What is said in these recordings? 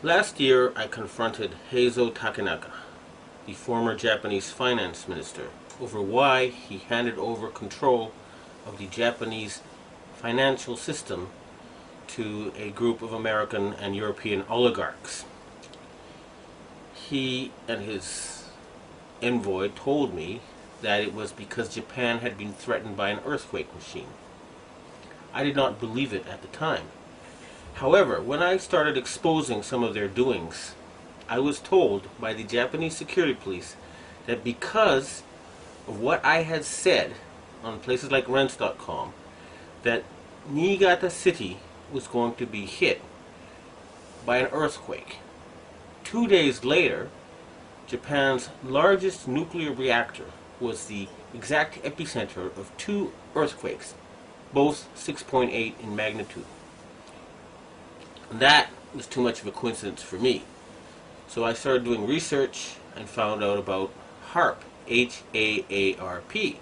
Last year, I confronted Heizo Takenaka, the former Japanese finance minister, over why he handed over control of the Japanese financial system to a group of American and European oligarchs. He and his envoy told me that it was because Japan had been threatened by an earthquake machine. I did not believe it at the time. However, when I started exposing some of their doings, I was told by the Japanese security police that because of what I had said on places like rents.com, that Niigata City was going to be hit by an earthquake. 2 days later, Japan's largest nuclear reactor was the exact epicenter of two earthquakes, both 6.8 in magnitude. That was too much of a coincidence for me. So I started doing research and found out about Haarp, H-A-A-R-P.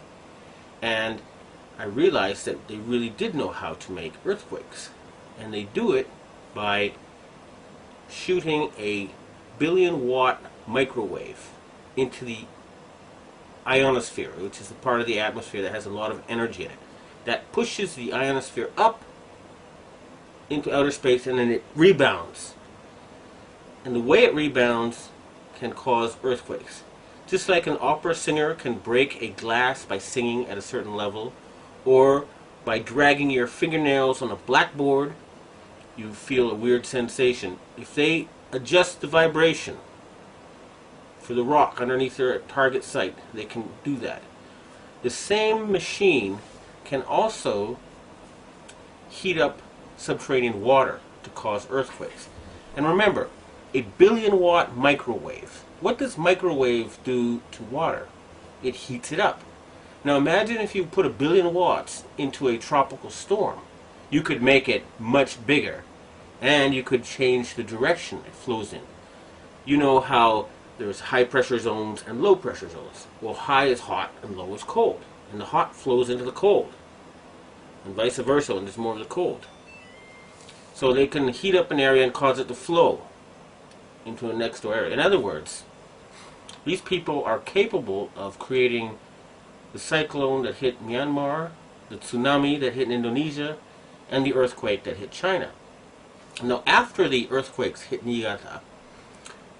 And I realized that they really did know how to make earthquakes. And they do it by shooting a billion-watt microwave into the ionosphere, which is the part of the atmosphere that has a lot of energy in it. That pushes the ionosphere up into outer space, and then it rebounds. And the way it rebounds can cause earthquakes. Just like an opera singer can break a glass by singing at a certain level, or by dragging your fingernails on a blackboard, you feel a weird sensation. If they adjust the vibration for the rock underneath their target site, they can do that. The same machine can also heat up subterranean water to cause earthquakes. And remember, a billion-watt microwave. What does microwave do to water? It heats it up. Now imagine if you put 1 billion watts into a tropical storm. You could make it much bigger, and you could change the direction it flows in. You know how there's high pressure zones and low pressure zones. Well, high is hot and low is cold. And the hot flows into the cold. And vice versa when there's more of the cold. So they can heat up an area and cause it to flow into a next door area. In other words, these people are capable of creating the cyclone that hit Myanmar, the tsunami that hit Indonesia, and the earthquake that hit China. Now, after the earthquakes hit Niigata,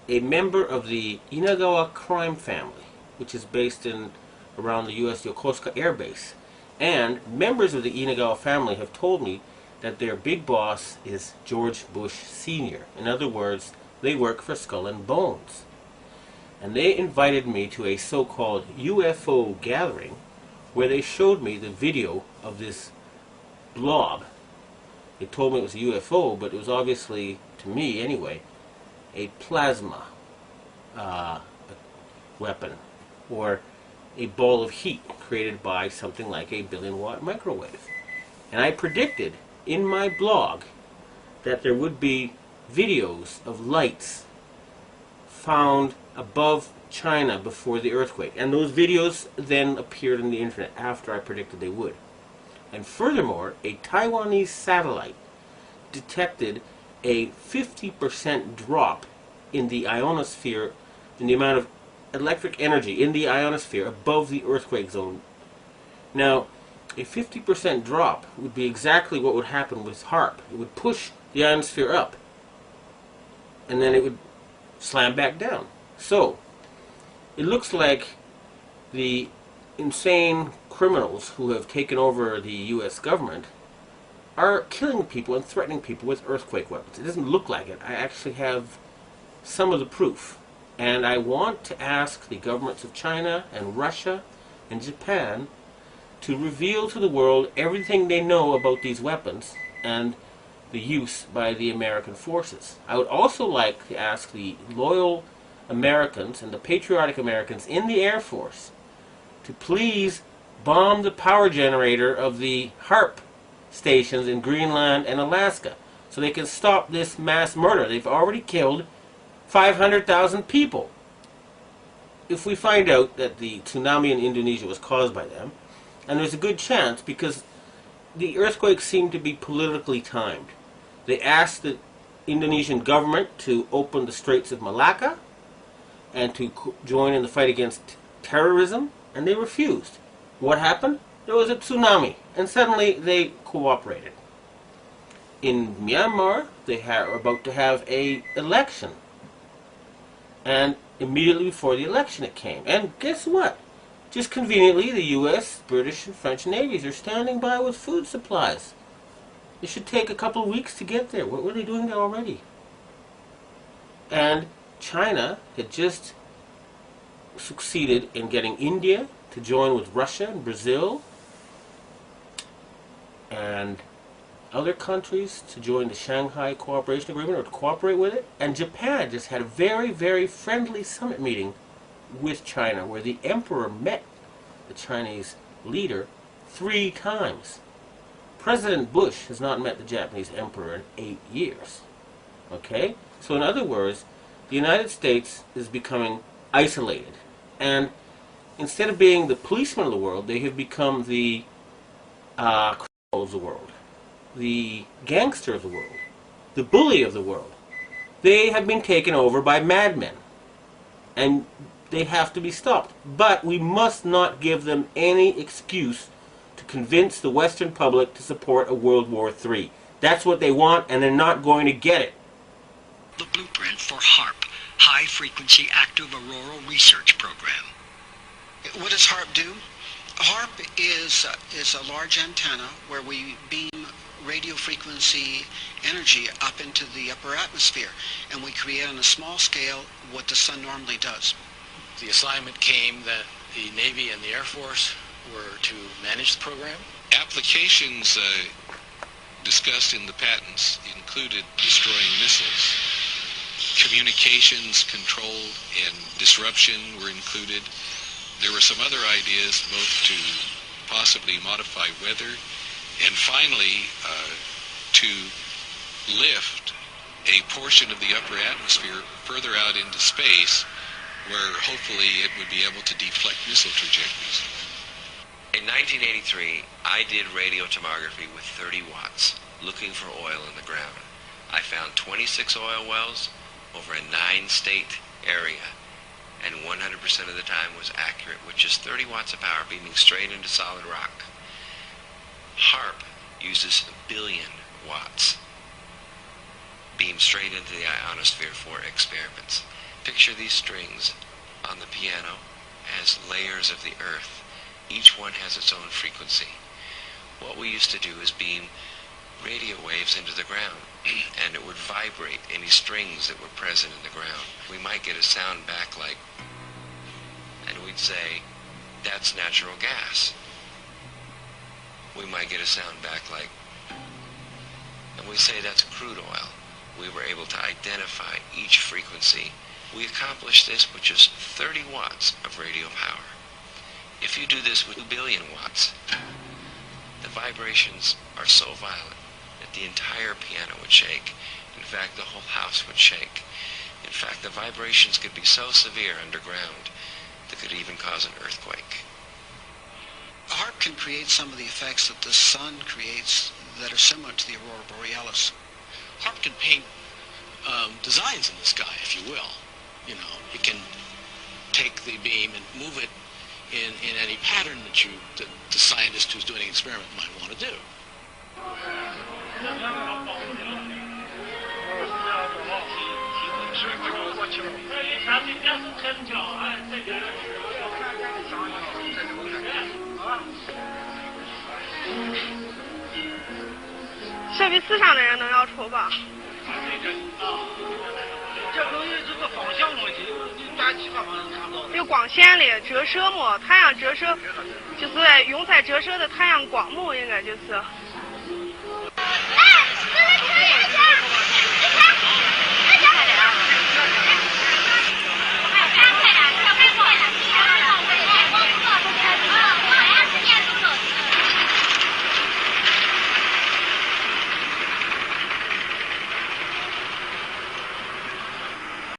a member of the Inagawa crime family, which is based in around the U.S. Yokosuka Air Base, and members of the Inagawa family have told me that their big boss is George Bush Sr. In other words, they work for Skull and Bones. And they invited me to a so-called UFO gathering where they showed me the video of this blob. They told me it was a UFO, but it was obviously, to me anyway, a plasma weapon, or a ball of heat created by something like a billion-watt microwave. And I predicted in my blog that there would be videos of lights found above China before the earthquake. And those videos then appeared on the internet after I predicted they would. And furthermore, a Taiwanese satellite detected a 50% drop in the ionosphere, in the amount of electric energy in the ionosphere above the earthquake zone. Now, a 50% drop would be exactly what would happen with Haarp. It would push the ionosphere up, and then it would slam back down. So, it looks like the insane criminals who have taken over the U.S. government are killing people and threatening people with earthquake weapons. It doesn't look like it. I actually have some of the proof. And I want to ask the governments of China and Russia and Japan to reveal to the world everything they know about these weapons and the use by the American forces. I would also like to ask the loyal Americans and the patriotic Americans in the Air Force to please bomb the power generator of the Haarp stations in Greenland and Alaska so they can stop this mass murder. They've already killed 500,000 people. If we find out that the tsunami in Indonesia was caused by them, and there's a good chance because the earthquakes seem to be politically timed. They asked the Indonesian government to open the Straits of Malacca and to join in the fight against terrorism, and they refused. What happened? There was a tsunami, and suddenly they cooperated. In Myanmar, they are about to have an election, and immediately before the election it came. And guess what? Just conveniently, the U.S., British, and French navies are standing by with food supplies. It should take a couple of weeks to get there. What were they doing there already? And China had just succeeded in getting India to join with Russia and Brazil and other countries to join the Shanghai Cooperation Agreement or to cooperate with it. And Japan just had a very, very friendly summit meeting with China where the emperor met the Chinese leader 3 times. President Bush has not met the Japanese emperor in 8 years. Okay? So in other words, the United States is becoming isolated. And instead of being the policeman of the world, they have become the criminal of the world, the gangster of the world, the bully of the world. They have been taken over by madmen. And they have to be stopped. But we must not give them any excuse to convince the Western public to support a World War III. That's what they want, and they're not going to get it. The blueprint for Haarp, High Frequency Active Auroral Research Program. What does Haarp do? Haarp is a large antenna where we beam radio frequency energy up into the upper atmosphere, and we create on a small scale what the sun normally does. The assignment came that the Navy and the Air Force were to manage the program. Applications discussed in the patents included destroying missiles. Communications control and disruption were included. There were some other ideas both to possibly modify weather and finally to lift a portion of the upper atmosphere further out into space where hopefully it would be able to deflect missile trajectories. In 1983, I did radio tomography with 30 watts, looking for oil in the ground. I found 26 oil wells over a 9-state area, and 100% of the time was accurate with just 30 watts of power beaming straight into solid rock. Haarp uses 1 billion watts beamed straight into the ionosphere for experiments. Picture these strings on the piano as layers of the earth. Each one has its own frequency. What we used to do is beam radio waves into the ground, and it would vibrate any strings that were present in the ground. We might get a sound back like, and we'd say, that's natural gas. We might get a sound back like, and we'd say that's crude oil. We were able to identify each frequency. We accomplished this with just 30 watts of radio power. If you do this with 1 billion watts, the vibrations are so violent that the entire piano would shake. In fact, the whole house would shake. In fact, the vibrations could be so severe underground that could even cause an earthquake. Haarp can create some of the effects that the sun creates that are similar to the aurora borealis. Haarp can paint designs in the sky, if you will. You know, it can take the beam and move it in any pattern that the scientist who's doing an experiment might want to do.设备思想的人能要抽吧？这东西是个方向问题，你短期方法能看到。有光线的折射嘛，太阳折射就是用在折射的太阳光幕，应该就是。